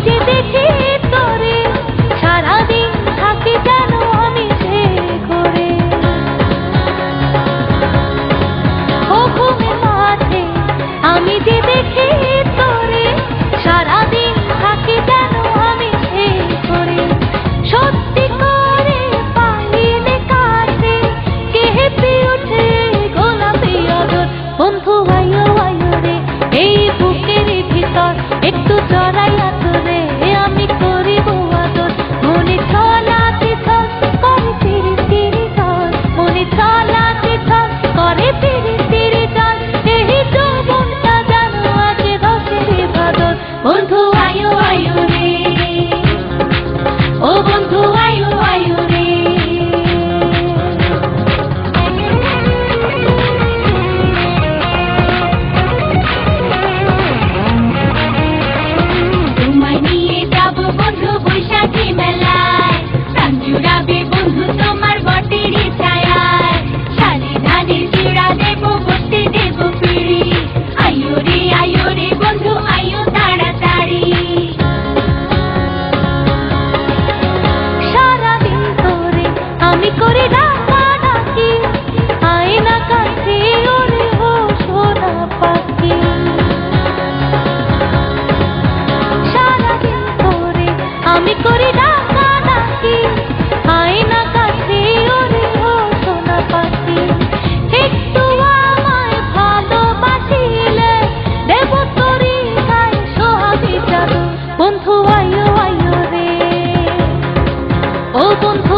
যে দেখি তোরে সারাদিন থাকি যেন আমি সে করে ও ঘুমে মাঠে আমি যে দেখি তোরে সারাদিন থাকি যেন আমি সে করে সত্যি করে পাইলে কাছে কে হেপে ওঠে গোলাপি আদর বন্ধু আয়ো আয়ো রে এই বুকের ভিতর একটু জড়াইয়া তোরে আমি করিব আদর মনে চলাতে ছল করে তিরি তিরি জল মনে চলাতে ছল করে তিরি তিরি জল এই যৌবনটা জানো আজ রসের বাদর বন্ধু আয়ো আয়ো রে ও বন্ধু আয়ো আয়ো রে তোমায় নিয়ে যাব বন্ধু বৈশাখী মেলায় প্রাণ জুড়াবে বন্ধু তোমার বটের ছায়ায় শালি ধানের চিড়া দেব বসতে দেব পিড়ি আয়ো রে বন্ধু আয়ো তাড়াতাড়ি সারাদিন ধরে আমি করি ডাকাডাকি আয় না কাছে ওরে ও সোনা পাখি সারাদিন ধরে আমি করি ডাকাডাকি আয় না কাছে ওরে ও সোনা পাখি একটু আমায় ভালোবাসিলে দেব তোরি গায়ে সোহাগী চাদর বন্ধু আয়ো আয়ো রে ও বন্ধু